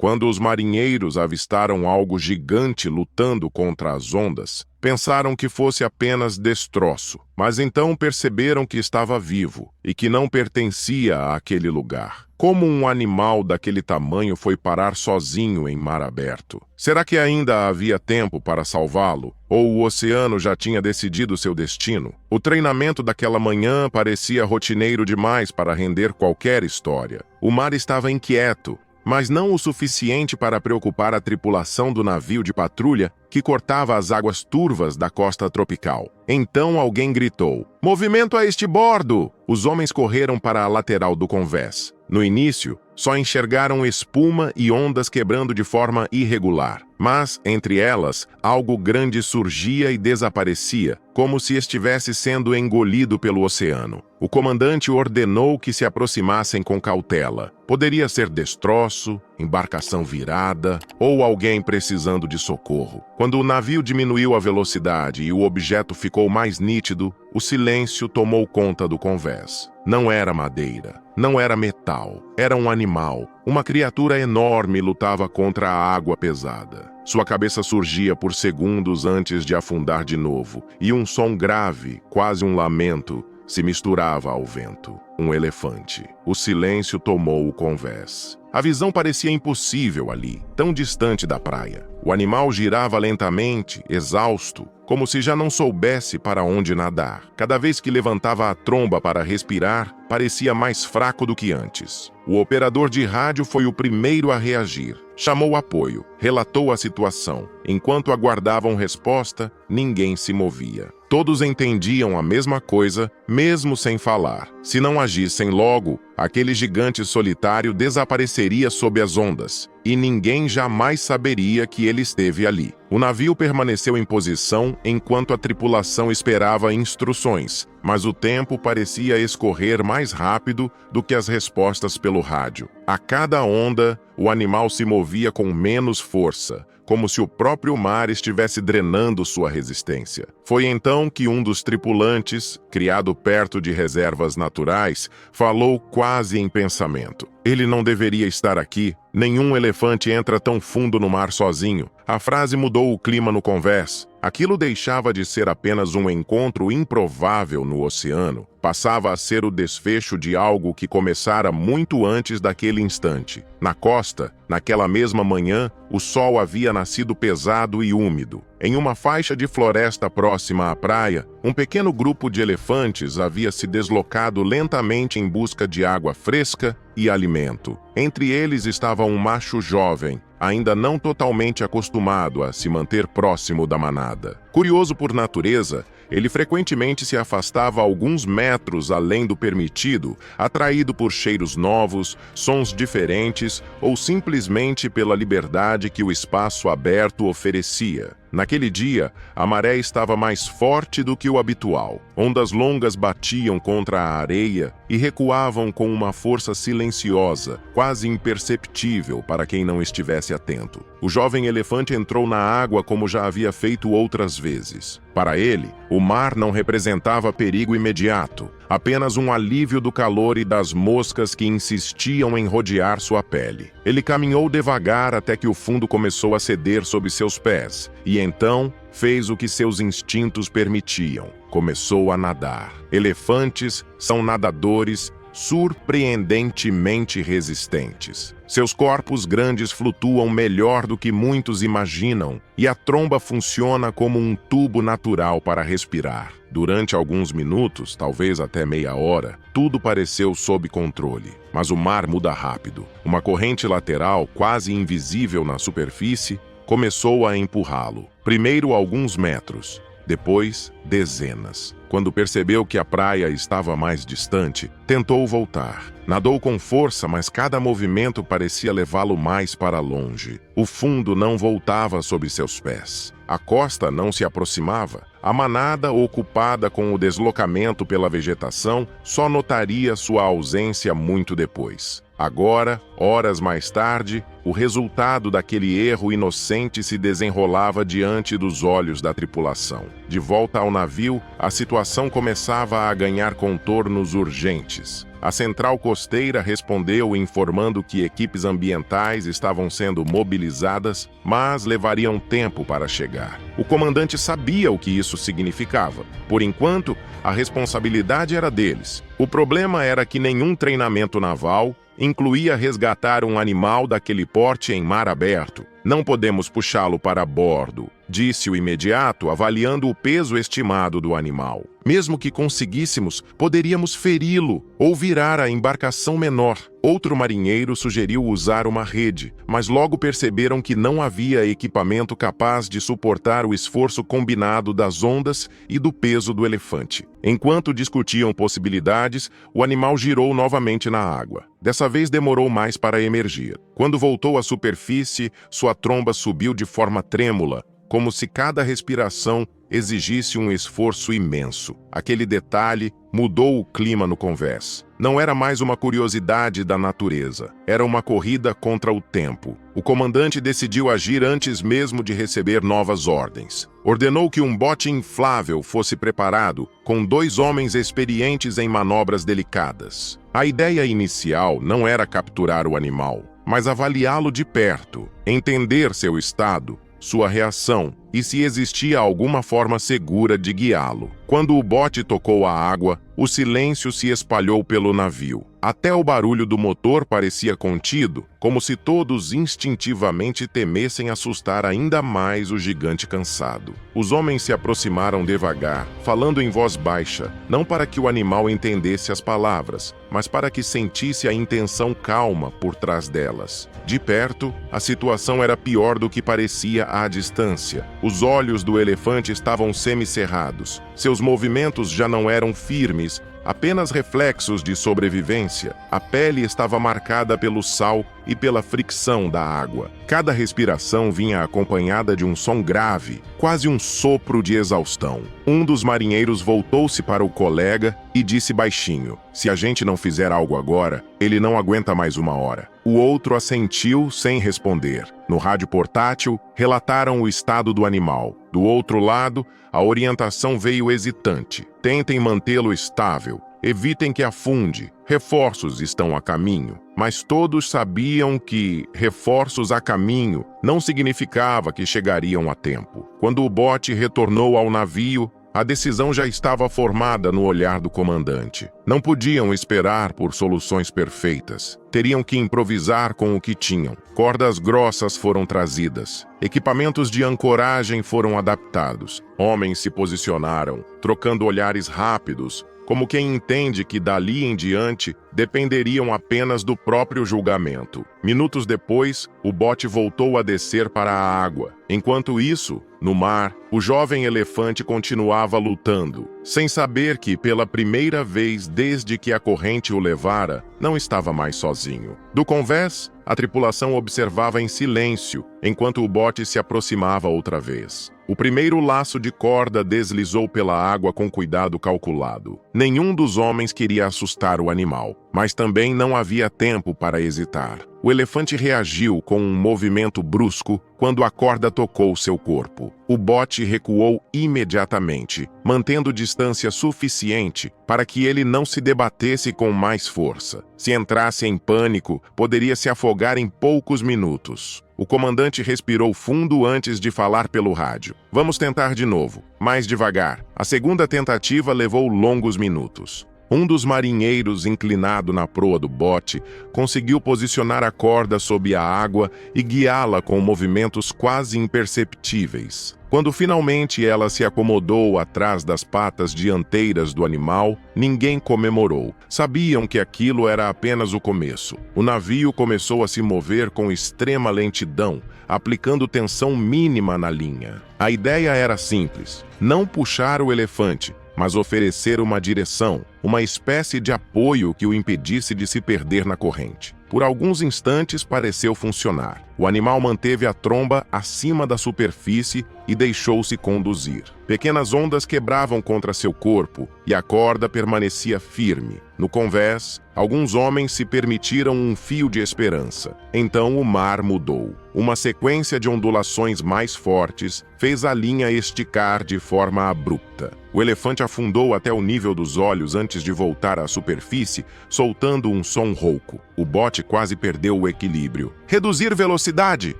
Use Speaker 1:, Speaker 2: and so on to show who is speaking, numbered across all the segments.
Speaker 1: Quando os marinheiros avistaram algo gigante lutando contra as ondas, pensaram que fosse apenas destroço, mas então perceberam que estava vivo e que não pertencia àquele lugar. Como um animal daquele tamanho foi parar sozinho em mar aberto? Será que ainda havia tempo para salvá-lo? Ou o oceano já tinha decidido seu destino? O treinamento daquela manhã parecia rotineiro demais para render qualquer história. O mar estava inquieto, mas não o suficiente para preocupar a tripulação do navio de patrulha que cortava as águas turvas da costa tropical. Então alguém gritou: "Movimento a este bordo!" Os homens correram para a lateral do convés. No início, só enxergaram espuma e ondas quebrando de forma irregular. Mas, entre elas, algo grande surgia e desaparecia, como se estivesse sendo engolido pelo oceano. O comandante ordenou que se aproximassem com cautela. Poderia ser destroço, embarcação virada ou alguém precisando de socorro. Quando o navio diminuiu a velocidade e o objeto ficou mais nítido, o silêncio tomou conta do convés. Não era madeira, não era metal, era um animal. Uma criatura enorme lutava contra a água pesada. Sua cabeça surgia por segundos antes de afundar de novo, e um som grave, quase um lamento, se misturava ao vento. Um elefante. O silêncio tomou o convés. A visão parecia impossível ali, tão distante da praia. O animal girava lentamente, exausto, como se já não soubesse para onde nadar. Cada vez que levantava a tromba para respirar, parecia mais fraco do que antes. O operador de rádio foi o primeiro a reagir. Chamou apoio, relatou a situação. Enquanto aguardavam resposta, ninguém se movia. Todos entendiam a mesma coisa, mesmo sem falar. Se não agissem logo, aquele gigante solitário desapareceria sob as ondas, e ninguém jamais saberia que ele esteve ali. O navio permaneceu em posição enquanto a tripulação esperava instruções, mas o tempo parecia escorrer mais rápido do que as respostas pelo rádio. A cada onda, o animal se movia com menos força, como se o próprio mar estivesse drenando sua resistência. Foi então que um dos tripulantes, criado perto de reservas naturais, falou quase em pensamento. Ele não deveria estar aqui. Nenhum elefante entra tão fundo no mar sozinho. A frase mudou o clima no convés. Aquilo deixava de ser apenas um encontro improvável no oceano. Passava a ser o desfecho de algo que começara muito antes daquele instante. Na costa, naquela mesma manhã, o sol havia nascido pesado e úmido. Em uma faixa de floresta próxima à praia, um pequeno grupo de elefantes havia se deslocado lentamente em busca de água fresca e alimento. Entre eles estava um macho jovem, ainda não totalmente acostumado a se manter próximo da manada. Curioso por natureza, ele frequentemente se afastava alguns metros além do permitido, atraído por cheiros novos, sons diferentes ou simplesmente pela liberdade que o espaço aberto oferecia. Naquele dia, a maré estava mais forte do que o habitual. Ondas longas batiam contra a areia e recuavam com uma força silenciosa, quase imperceptível para quem não estivesse atento. O jovem elefante entrou na água como já havia feito outras vezes. Para ele, o mar não representava perigo imediato, apenas um alívio do calor e das moscas que insistiam em rodear sua pele. Ele caminhou devagar até que o fundo começou a ceder sob seus pés, e então fez o que seus instintos permitiam. Começou a nadar. Elefantes são nadadores surpreendentemente resistentes. Seus corpos grandes flutuam melhor do que muitos imaginam, e a tromba funciona como um tubo natural para respirar. Durante alguns minutos, talvez até meia hora, tudo pareceu sob controle. Mas o mar muda rápido. Uma corrente lateral, quase invisível na superfície, começou a empurrá-lo. Primeiro alguns metros, depois dezenas. Quando percebeu que a praia estava mais distante, tentou voltar. Nadou com força, mas cada movimento parecia levá-lo mais para longe. O fundo não voltava sob seus pés. A costa não se aproximava. A manada, ocupada com o deslocamento pela vegetação, só notaria sua ausência muito depois. Agora, horas mais tarde, O resultado daquele erro inocente se desenrolava diante dos olhos da tripulação. De volta ao navio, a situação começava a ganhar contornos urgentes. A central costeira respondeu informando que equipes ambientais estavam sendo mobilizadas, mas levariam tempo para chegar. O comandante sabia o que isso significava. Por enquanto, a responsabilidade era deles. O problema era que nenhum treinamento naval incluía resgatar um animal daquele porte em mar aberto. Não podemos puxá-lo para bordo, disse o imediato, avaliando o peso estimado do animal. Mesmo que conseguíssemos, poderíamos feri-lo ou virar a embarcação menor. Outro marinheiro sugeriu usar uma rede, mas logo perceberam que não havia equipamento capaz de suportar o esforço combinado das ondas e do peso do elefante. Enquanto discutiam possibilidades, o animal girou novamente na água. Dessa vez demorou mais para emergir. Quando voltou à superfície, sua tromba subiu de forma trêmula, como se cada respiração exigisse um esforço imenso. Aquele detalhe mudou o clima no convés. Não era mais uma curiosidade da natureza, era uma corrida contra o tempo. O comandante decidiu agir antes mesmo de receber novas ordens. Ordenou que um bote inflável fosse preparado, com 2 homens experientes em manobras delicadas. A ideia inicial não era capturar o animal, mas avaliá-lo de perto, entender seu estado, sua reação e se existia alguma forma segura de guiá-lo. Quando o bote tocou a água, o silêncio se espalhou pelo navio. Até o barulho do motor parecia contido, como se todos instintivamente temessem assustar ainda mais o gigante cansado. Os homens se aproximaram devagar, falando em voz baixa, não para que o animal entendesse as palavras, mas para que sentisse a intenção calma por trás delas. De perto, a situação era pior do que parecia à distância. Os olhos do elefante estavam semicerrados. Seus movimentos já não eram firmes, apenas reflexos de sobrevivência. A pele estava marcada pelo sal e pela fricção da água. Cada respiração vinha acompanhada de um som grave, quase um sopro de exaustão. Um dos marinheiros voltou-se para o colega e disse baixinho: "Se a gente não fizer algo agora, ele não aguenta mais uma hora." O outro assentiu sem responder. No rádio portátil, relataram o estado do animal. Do outro lado, a orientação veio hesitante. Tentem mantê-lo estável. Evitem que afunde. Reforços estão a caminho. Mas todos sabiam que reforços a caminho não significava que chegariam a tempo. Quando o bote retornou ao navio, a decisão já estava formada no olhar do comandante. Não podiam esperar por soluções perfeitas. Teriam que improvisar com o que tinham. Cordas grossas foram trazidas. Equipamentos de ancoragem foram adaptados. Homens se posicionaram, trocando olhares rápidos, como quem entende que dali em diante dependeriam apenas do próprio julgamento. Minutos depois, o bote voltou a descer para a água. Enquanto isso, no mar, o jovem elefante continuava lutando, sem saber que, pela primeira vez desde que a corrente o levara, não estava mais sozinho. Do convés, a tripulação observava em silêncio, enquanto o bote se aproximava outra vez. O primeiro laço de corda deslizou pela água com cuidado calculado. Nenhum dos homens queria assustar o animal, mas também não havia tempo para hesitar. O elefante reagiu com um movimento brusco quando a corda tocou seu corpo. O bote recuou imediatamente, mantendo distância suficiente para que ele não se debatesse com mais força. Se entrasse em pânico, poderia se afogar em poucos minutos. O comandante respirou fundo antes de falar pelo rádio. "Vamos tentar de novo, mais devagar." A segunda tentativa levou longos minutos. Um dos marinheiros, inclinado na proa do bote, conseguiu posicionar a corda sob a água e guiá-la com movimentos quase imperceptíveis. Quando finalmente ela se acomodou atrás das patas dianteiras do animal, ninguém comemorou. Sabiam que aquilo era apenas o começo. O navio começou a se mover com extrema lentidão, aplicando tensão mínima na linha. A ideia era simples: não puxar o elefante, mas oferecer uma direção, uma espécie de apoio que o impedisse de se perder na corrente. Por alguns instantes pareceu funcionar. O animal manteve a tromba acima da superfície e deixou-se conduzir. Pequenas ondas quebravam contra seu corpo e a corda permanecia firme. No convés, alguns homens se permitiram um fio de esperança. Então o mar mudou. Uma sequência de ondulações mais fortes fez a linha esticar de forma abrupta. O elefante afundou até o nível dos olhos antes de voltar à superfície, soltando um som rouco. O bote quase perdeu o equilíbrio. "Reduzir velocidade!"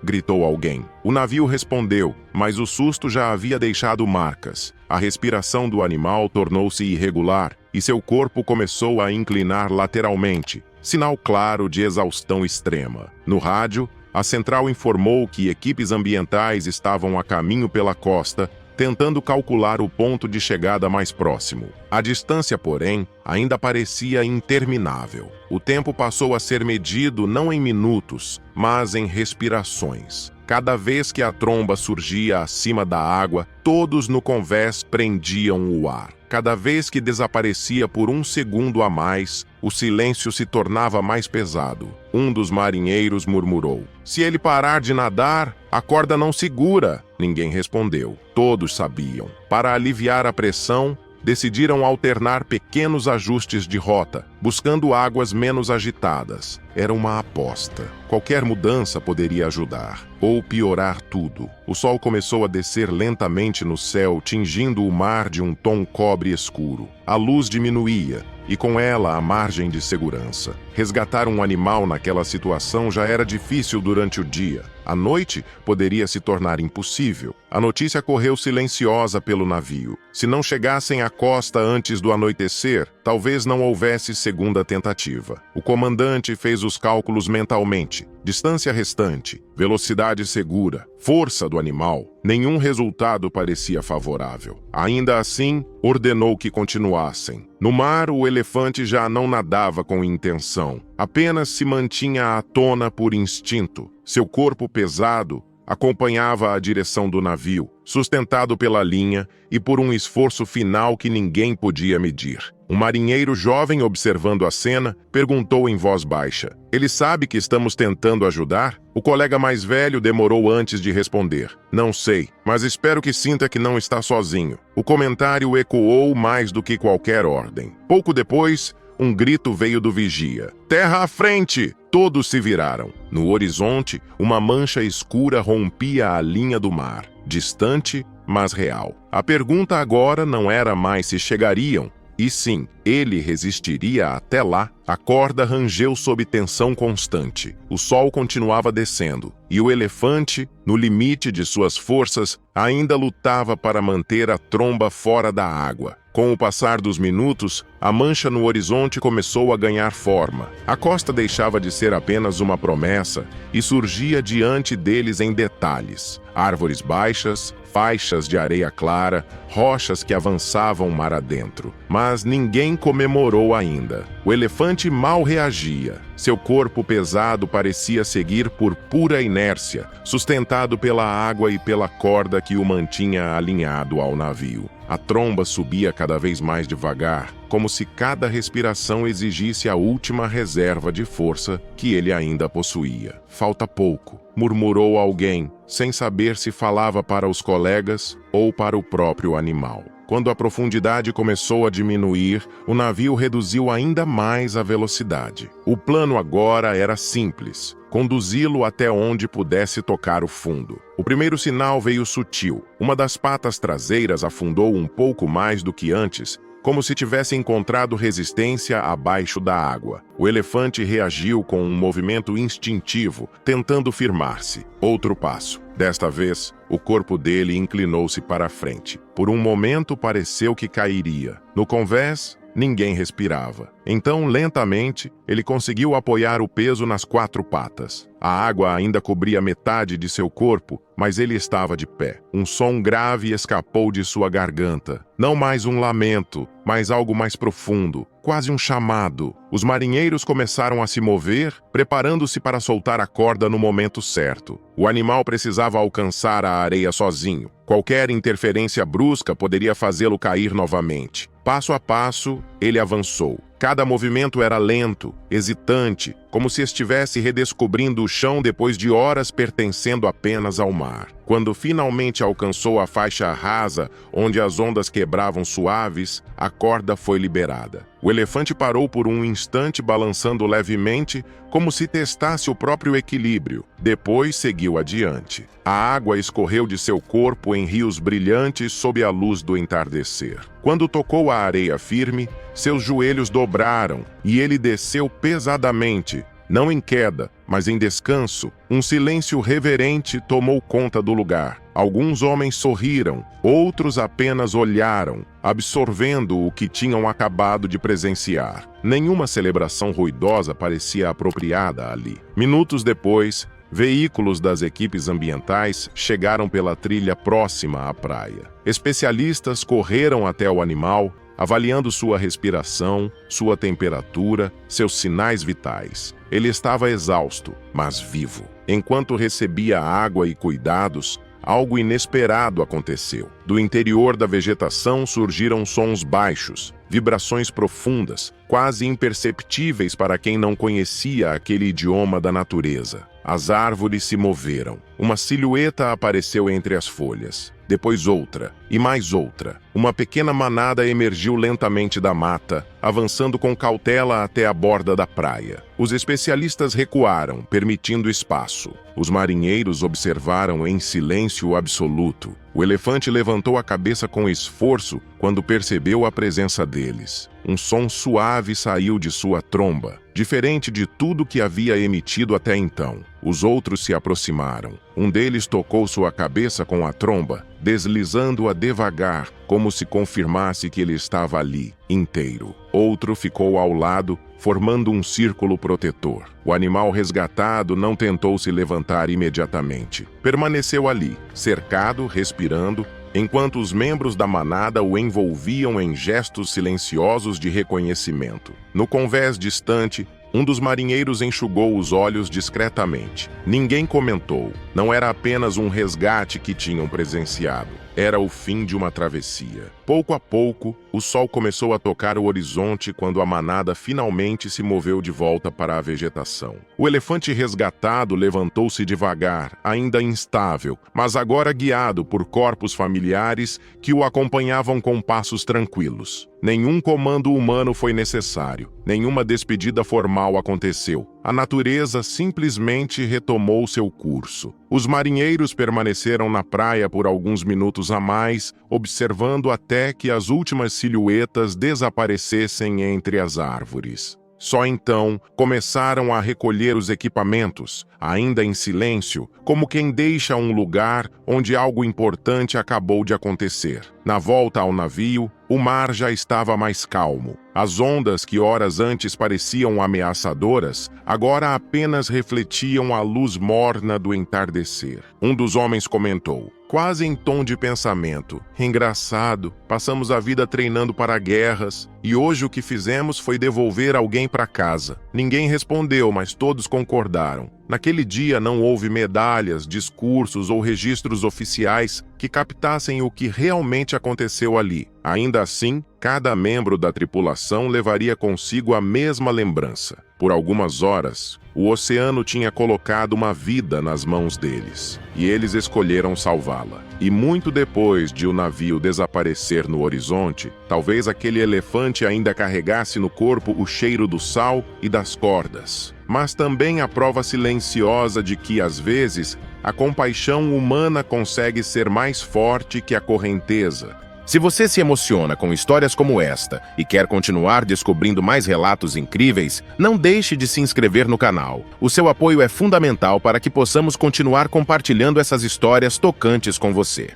Speaker 1: gritou alguém. O navio respondeu, mas o susto já havia deixado marcas. A respiração do animal tornou-se irregular e seu corpo começou a inclinar lateralmente, sinal claro de exaustão extrema. No rádio, a central informou que equipes ambientais estavam a caminho pela costa, tentando calcular o ponto de chegada mais próximo. A distância, porém, ainda parecia interminável. O tempo passou a ser medido não em minutos, mas em respirações. Cada vez que a tromba surgia acima da água, todos no convés prendiam o ar. Cada vez que desaparecia por um segundo a mais, o silêncio se tornava mais pesado. Um dos marinheiros murmurou: "Se ele parar de nadar, a corda não segura." Ninguém respondeu. Todos sabiam. Para aliviar a pressão, decidiram alternar pequenos ajustes de rota, buscando águas menos agitadas. Era uma aposta. Qualquer mudança poderia ajudar, ou piorar tudo. O sol começou a descer lentamente no céu, tingindo o mar de um tom cobre escuro. A luz diminuía, e com ela a margem de segurança. Resgatar um animal naquela situação já era difícil durante o dia. À noite, poderia se tornar impossível. A notícia correu silenciosa pelo navio. Se não chegassem à costa antes do anoitecer, talvez não houvesse segunda tentativa. O comandante fez os cálculos mentalmente. Distância restante, velocidade segura, força do animal. Nenhum resultado parecia favorável. Ainda assim, ordenou que continuassem. No mar, o elefante já não nadava com intenção. Apenas se mantinha à tona por instinto. Seu corpo pesado acompanhava a direção do navio, sustentado pela linha e por um esforço final que ninguém podia medir. Um marinheiro jovem, observando a cena, perguntou em voz baixa: "Ele sabe que estamos tentando ajudar?" O colega mais velho demorou antes de responder: "Não sei, mas espero que sinta que não está sozinho." O comentário ecoou mais do que qualquer ordem. Pouco depois, um grito veio do vigia: "Terra à frente!" Todos se viraram. No horizonte, uma mancha escura rompia a linha do mar, distante, mas real. A pergunta agora não era mais se chegariam, e sim, ele resistiria até lá. A corda rangeu sob tensão constante. O sol continuava descendo, e o elefante, no limite de suas forças, ainda lutava para manter a tromba fora da água. Com o passar dos minutos, a mancha no horizonte começou a ganhar forma. A costa deixava de ser apenas uma promessa e surgia diante deles em detalhes. Árvores baixas, faixas de areia clara, rochas que avançavam mar adentro. Mas ninguém comemorou ainda. O elefante mal reagia. Seu corpo pesado parecia seguir por pura inércia, sustentado pela água e pela corda que o mantinha alinhado ao navio. A tromba subia cada vez mais devagar, como se cada respiração exigisse a última reserva de força que ele ainda possuía. "Falta pouco", murmurou alguém, sem saber se falava para os colegas ou para o próprio animal. Quando a profundidade começou a diminuir, o navio reduziu ainda mais a velocidade. O plano agora era simples: conduzi-lo até onde pudesse tocar o fundo. O primeiro sinal veio sutil. Uma das patas traseiras afundou um pouco mais do que antes, como se tivesse encontrado resistência abaixo da água. O elefante reagiu com um movimento instintivo, tentando firmar-se. Outro passo. Desta vez, o corpo dele inclinou-se para a frente. Por um momento pareceu que cairia. No convés, ninguém respirava. Então, lentamente, ele conseguiu apoiar o peso nas 4 patas. A água ainda cobria metade de seu corpo, mas ele estava de pé. Um som grave escapou de sua garganta. Não mais um lamento, mas algo mais profundo, quase um chamado. Os marinheiros começaram a se mover, preparando-se para soltar a corda no momento certo. O animal precisava alcançar a areia sozinho. Qualquer interferência brusca poderia fazê-lo cair novamente. Passo a passo, ele avançou. Cada movimento era lento, hesitante, como se estivesse redescobrindo o chão depois de horas pertencendo apenas ao mar. Quando finalmente alcançou a faixa rasa, onde as ondas quebravam suaves, a corda foi liberada. O elefante parou por um instante balançando levemente, como se testasse o próprio equilíbrio. Depois seguiu adiante. A água escorreu de seu corpo em rios brilhantes sob a luz do entardecer. Quando tocou a areia firme, seus joelhos dobraram e ele desceu pesadamente, não em queda, mas em descanso. Um silêncio reverente tomou conta do lugar. Alguns homens sorriram, outros apenas olharam, absorvendo o que tinham acabado de presenciar. Nenhuma celebração ruidosa parecia apropriada ali. Minutos depois, veículos das equipes ambientais chegaram pela trilha próxima à praia. Especialistas correram até o animal, avaliando sua respiração, sua temperatura, seus sinais vitais. Ele estava exausto, mas vivo. Enquanto recebia água e cuidados, algo inesperado aconteceu. Do interior da vegetação surgiram sons baixos, vibrações profundas, quase imperceptíveis para quem não conhecia aquele idioma da natureza. As árvores se moveram. Uma silhueta apareceu entre as folhas. Depois outra, e mais outra. Uma pequena manada emergiu lentamente da mata, avançando com cautela até a borda da praia. Os especialistas recuaram, permitindo espaço. Os marinheiros observaram em silêncio absoluto. O elefante levantou a cabeça com esforço quando percebeu a presença deles. Um som suave saiu de sua tromba, diferente de tudo que havia emitido até então. Os outros se aproximaram. Um deles tocou sua cabeça com a tromba, deslizando-a devagar, como se confirmasse que ele estava ali, inteiro. Outro ficou ao lado, formando um círculo protetor. O animal resgatado não tentou se levantar imediatamente. Permaneceu ali, cercado, respirando, enquanto os membros da manada o envolviam em gestos silenciosos de reconhecimento. No convés distante, um dos marinheiros enxugou os olhos discretamente. Ninguém comentou. Não era apenas um resgate que tinham presenciado. Era o fim de uma travessia. Pouco a pouco, o sol começou a tocar o horizonte quando a manada finalmente se moveu de volta para a vegetação. O elefante resgatado levantou-se devagar, ainda instável, mas agora guiado por corpos familiares que o acompanhavam com passos tranquilos. Nenhum comando humano foi necessário. Nenhuma despedida formal aconteceu. A natureza simplesmente retomou seu curso. Os marinheiros permaneceram na praia por alguns minutos a mais, observando até que as últimas silhuetas desaparecessem entre as árvores. Só então começaram a recolher os equipamentos, ainda em silêncio, como quem deixa um lugar onde algo importante acabou de acontecer. Na volta ao navio, o mar já estava mais calmo. As ondas que horas antes pareciam ameaçadoras, agora apenas refletiam a luz morna do entardecer. Um dos homens comentou, quase em tom de pensamento: engraçado, passamos a vida treinando para guerras, e hoje o que fizemos foi devolver alguém para casa. Ninguém respondeu, mas todos concordaram. Naquele dia não houve medalhas, discursos ou registros oficiais que captassem o que realmente aconteceu ali. Ainda assim, cada membro da tripulação levaria consigo a mesma lembrança. Por algumas horas, o oceano tinha colocado uma vida nas mãos deles, e eles escolheram salvá-la. E muito depois de o navio desaparecer no horizonte, talvez aquele elefante ainda carregasse no corpo o cheiro do sal e das cordas. Mas também a prova silenciosa de que, às vezes, a compaixão humana consegue ser mais forte que a correnteza.
Speaker 2: Se você se emociona com histórias como esta e quer continuar descobrindo mais relatos incríveis, não deixe de se inscrever no canal. O seu apoio é fundamental para que possamos continuar compartilhando essas histórias tocantes com você.